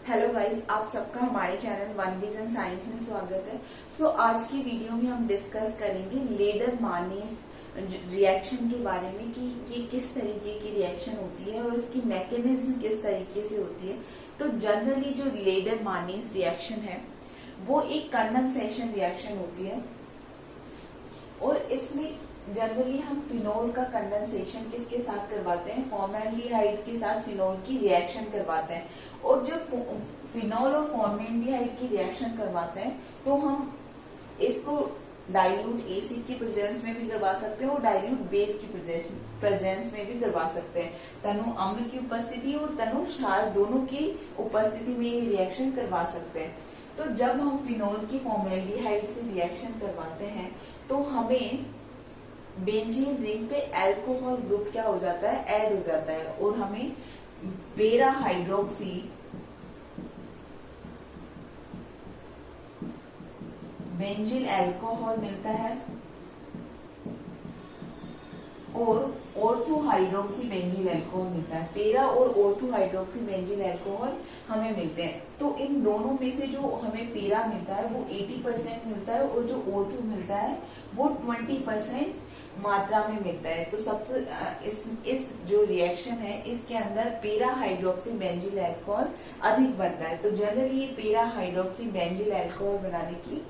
Hello guys, आप सबका हमारे चैनल वन विजन साइंस में स्वागत है। आज की वीडियो में हम डिस्कस करेंगे लेडर मार्नेस रिएक्शन के बारे में कि ये किस तरीके की रिएक्शन होती है और इसकी मैकेनिज्म किस तरीके से होती है। तो जनरली जो लेडर मार्नेस रिएक्शन है वो एक कंडेंसेशन रिएक्शन होती है और इसमें जनरली हम फिनोल का कंडेंसेशन किसके साथ करवाते हैं, फॉर्मेल्डिहाइड के साथ फिनोल की रिएक्शन करवाते हैं। और जब फिनोल और फॉर्मेल्डिहाइड की रिएक्शन करवाते हैं तो हम इसको डाइल्यूट एसिड की प्रेजेंस में भी करवा सकते हैं और डाइल्यूट बेस की प्रेजेंस में भी करवा सकते हैं। तनु अम्ल की उपस्थिति और तनु क्षार दोनों की उपस्थिति में ये रिएक्शन करवा सकते हैं। तो जब हम फिनोल की फॉर्मेल्डिहाइड से रिएक्शन करवाते हैं तो हमें बेंजीन रिंग पे अल्कोहल ग्रुप क्या हो जाता है, ऐड हो जाता है और हमें पेरा हाइड्रोक्सी बेंजील अल्कोहल मिलता है और ऑर्थो हाइड्रोक्सी बेंजील अल्कोहल मिलता है। पेरा और ऑर्थो हाइड्रोक्सी बेंजील अल्कोहल हमें मिलते हैं। तो इन दोनों में से जो हमें पेरा मिलता है वो 80% मिलता है और जो ऑर्थो मिलता है वो 20% मात्रा में मिलता है। तो सबसे इस जो रिएक्शन है इसके अंदर पेरा हाइड्रोक्सी बेंजील अल्कोहल अधिक बनता है। तो जनरली ये पेरा हाइड्रोक्सी बेंजील अल्कोहल बनाने की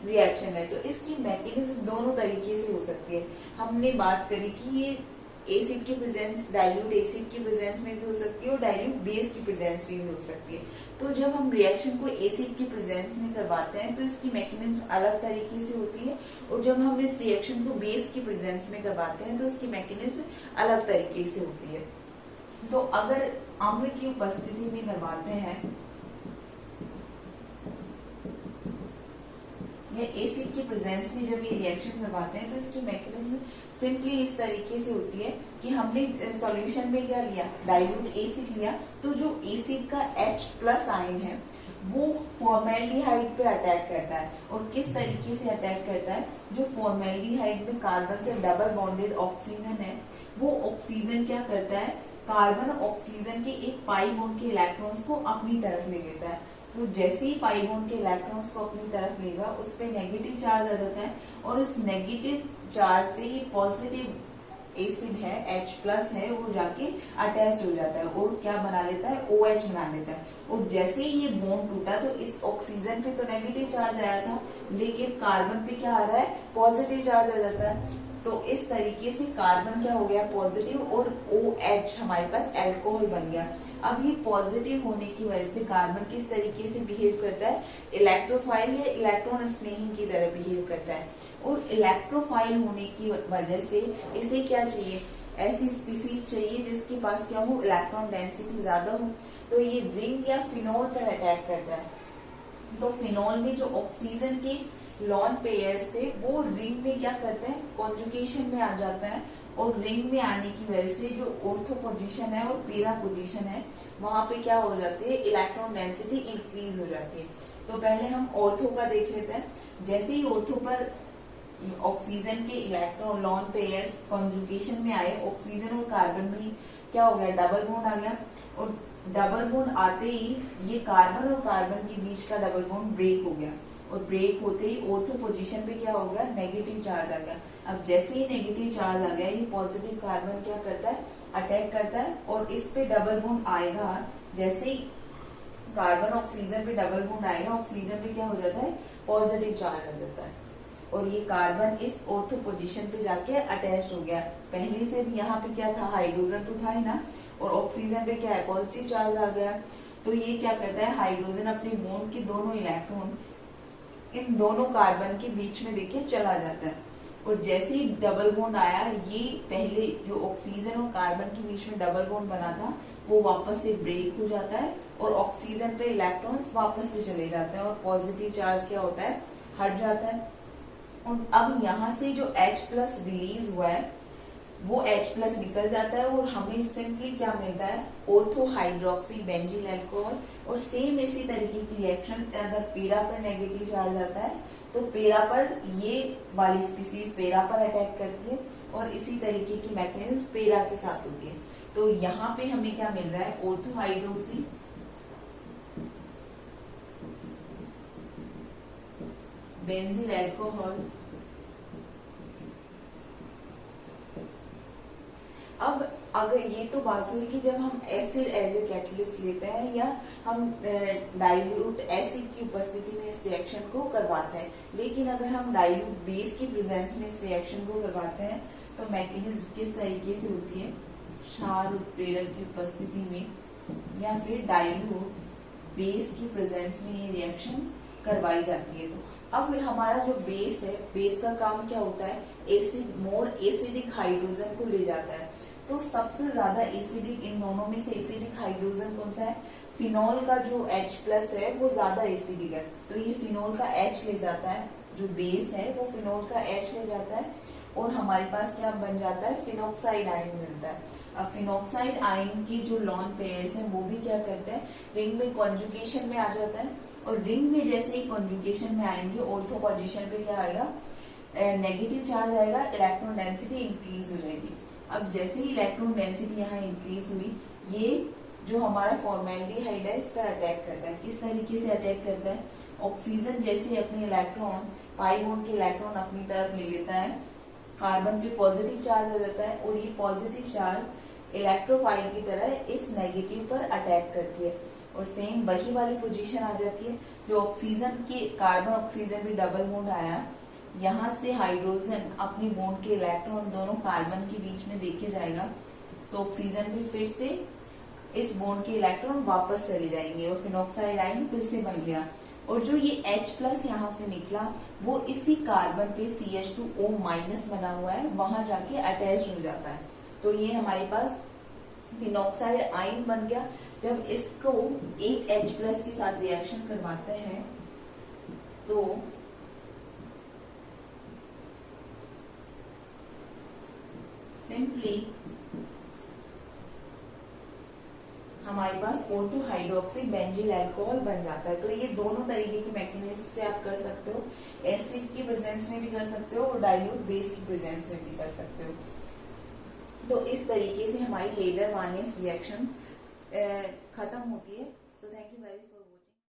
रिएक्शन है। तो इसकी मैकेनिज्म दोनों तरीके से हो सकती है। हमने बात करी कि ये एसिड की प्रेजेंस, डाइल्यूट एसिड की प्रेजेंस में भी हो सकती है और डाइल्यूट बेस की प्रेजेंस में भी हो सकती है। तो जब हम रिएक्शन को एसिड की प्रेजेंस में करवाते हैं तो इसकी मैकेनिज्म अलग तरीके से होती है और जब हम इस रिएक्शन को बेस की प्रेजेंस में करवाते हैं तो इसकी मैकेनिज्म अलग तरीके से होती है। तो अगर अम्ल की उपस्थिति में करवाते हैं या एसिड की प्रेजेंस में जब ये रिएक्शन करवाते हैं तो इसकी मैकेनिज्म सिंपली इस तरीके से होती है कि हमने सॉल्यूशन में क्या लिया, डाइल्यूट एसिड लिया। तो जो एसिड का H+ आयन है वो फॉर्मेल्डिहाइड पे अटैक करता है। और किस तरीके से अटैक करता है, जो फॉर्मेल्डिहाइड में कार्बन से डबल बॉन्डेड ऑक्सीजन है वो ऑक्सीजन क्या करता है, कार्बन ऑक्सीजन के एक पाई बॉन्ड के इलेक्ट्रॉन्स को अपनी तरफ ले लेता है। तो जैसे ही पाई बॉन्ड के इलेक्ट्रॉन्स को अपनी तरफ लेगा उस पे नेगेटिव चार्ज आ जाता है और इस नेगेटिव चार्ज से ये पॉजिटिव एसिड है H+ है वो जाके अटैच हो जाता है और क्या बना लेता है, OH बना लेता है। और जैसे ही ये बॉन्ड टूटा तो इस ऑक्सीजन पे तो नेगेटिव चार्ज आया था लेकिन कार्बन पे क्या आ रहा है, पॉजिटिव चार्ज आ जाता है। तो इस तरीके से कार्बन क्या हो गया, पॉजिटिव, और OH हमारे पास अल्कोहल बन गया। अब ये पॉजिटिव होने की वजह से कार्बन किस तरीके से बिहेव करता है, इलेक्ट्रोफाइल या इलेक्ट्रॉन स्नेही की तरह बिहेव करता है। और इलेक्ट्रोफाइल होने की वजह से इसे क्या चाहिए, ऐसी स्पीसीज चाहिए जिसके पास क्या हो, इलेक्ट्रॉन डेंसिटी ज्यादा हो। तो ये रिंग या फिनोल पर अटैक करता है। तो फिनोल में जो ऑक्सीजन के लॉन पेयर्स थे वो रिंग में क्या करते हैं, कॉन्जुगेशन में आ जाता है। और रिंग में आने की वजह से जो ऑर्थो पोजीशन है और पेरा पोजीशन है वहां पे क्या हो जाती है, इलेक्ट्रॉन डेंसिटी इंक्रीज हो जाती है। तो पहले हम ऑर्थो का देख लेते हैं। जैसे ही ऑर्थो पर ऑक्सीजन के इलेक्ट्रॉन लॉन पेयर्स कॉन्जुगेशन में आए, ऑक्सीजन और कार्बन में क्या हो गया, डबल बॉन्ड आ गया। और डबल बॉन्ड आते ही ये कार्बन और कार्बन के बीच का डबल बॉन्ड ब्रेक हो गया और ब्रेक होते ही ऑर्थो पोजीशन पे क्या हो गया, नेगेटिव चार्ज आ गया। अब जैसे ही नेगेटिव चार्ज आ गया ये पॉजिटिव कार्बन क्या करता है, अटैक करता है और इस पे डबल बॉन्ड आएगा। जैसे ही कार्बन ऑक्सीजन पे डबल बॉन्ड आएगा ऑक्सीजन पे क्या हो जाता है, पॉजिटिव चार्ज आ जाता है और ये कार्बन इस ऑर्थो पोजीशन पे जाके अटैच हो गया। पहले से भी यहाँ पे क्या था, हाइड्रोजन तो था ही ना, और ऑक्सीजन पे क्या है, पॉजिटिव चार्ज आ गया। तो ये क्या करता है, हाइड्रोजन अपने बॉन्ड के दोनों इलेक्ट्रॉन इन दोनों कार्बन के बीच में देके चला जाता है। और जैसे ही डबल बॉन्ड आया, ये पहले जो ऑक्सीजन और कार्बन के बीच में डबल बॉन्ड बना था वो वापस से ब्रेक हो जाता है और ऑक्सीजन पे इलेक्ट्रॉन्स वापस से चले जाते हैं और पॉजिटिव चार्ज क्या होता है, हट जाता है। और अब यहाँ से जो H+ रिलीज हुआ है वो H+ निकल जाता है और हमें सिंपली क्या मिलता है, ऑर्थो हाइड्रोक्सी बेंजील अल्कोहल। और सेम इसी तरीके की रिएक्शन अगर पेरा पर नेगेटिव चार्ज आता है तो पेरा पर ये वाली स्पीसीज पेरा पर अटैक करती है और इसी तरीके की मैकेनिज्म पेरा के साथ होती है। तो यहाँ पे हमें क्या मिल रहा है, ऑर्थो हाइड्रोक्सी बेंजील अल्कोहल। अब अगर ये तो बात हुई कि जब हम एसिड एज ए कैटलिस्ट लेते हैं या हम डाइल्यूट एसिड की उपस्थिति में इस रिएक्शन को करवाते हैं, लेकिन अगर हम डाइल्यूट बेस की प्रेजेंस में इस रिएक्शन को करवाते हैं तो मैकेनिज्म किस तरीके से होती है, क्षार उत्प्रेरक की उपस्थिति में या फिर डाइल्यूट बेस की प्रेजेंस में ये रिएक्शन करवाई जाती है। तो अब हमारा जो बेस है, बेस का काम क्या होता है, एसिड मोर एसिडिक हाइड्रोजन को ले जाता है। तो सबसे ज्यादा एसिडिक इन दोनों में से एसिडिक हाइड्रोजन कौन सा है, फिनोल का जो H+ है वो ज्यादा एसिडिक है, तो ये फिनोल का H ले जाता है, जो बेस है वो फिनोल का H ले जाता है और हमारे पास क्या बन जाता है, फिनोक्साइड आयन मिलता है। अब फिनोक्साइड आयन की जो लॉन पेयर्स हैं वो भी क्या करते हैं, रिंग में कॉन्जुगेशन में आ जाता है और रिंग में जैसे ही कॉन्जुगेशन में आएंगे ऑर्थो पोजीशन पे क्या आएगा, नेगेटिव चार्ज आएगा, इलेक्ट्रॉन डेंसिटी इंक्रीज हो जाएगी। अब जैसे ही इलेक्ट्रॉन डेंसिटी यहाँ इंक्रीज हुई, ये जो हमारा फॉर्मेल्डिहाइड है इस पर अटैक करता है। किस तरीके से अटैक करता है, ऑक्सीजन जैसे अपने इलेक्ट्रॉन पाई बॉन्ड के इलेक्ट्रॉन अपनी तरफ ले लेता है, कार्बन पे पॉजिटिव चार्ज आ जाता है और ये पॉजिटिव चार्ज इलेक्ट्रोफाइल की तरह इस नेगेटिव पर अटैक करती है और सेम वही वाली पोजीशन आ जाती है जो ऑक्सीजन के, कार्बन ऑक्सीजन भी डबल बॉन्ड आया, यहाँ से हाइड्रोजन अपनी बॉन्ड के इलेक्ट्रॉन दोनों कार्बन के बीच में देके जाएगा तो ऑक्सीजन भी फिर से इस बॉन्ड के इलेक्ट्रॉन वापस चले जाएंगे और फिनोक्साइड आयन फिर से बन गया और जो ये H+ यहाँ से निकला वो इसी कार्बन पे CH2O- बना हुआ है, वहां जाके अटैच हो जाता है। तो ये हमारे पास फिनोक्साइड आयन बन गया। जब इसको एक H+ के साथ रिएक्शन करवाते हैं तो सिंपली हमारे पास ऑर्थो हाइड्रोक्सी बेंजील अल्कोहल बन जाता है। तो ये दोनों तरीके की मैकेनिज्म से आप कर सकते हो, एसिड की प्रेजेंस में भी कर सकते हो और डाइल्यूट बेस की प्रेजेंस में भी कर सकते हो। तो इस तरीके से हमारी लेडर वार्नियस रिएक्शन खत्म होती है। So thank you guys.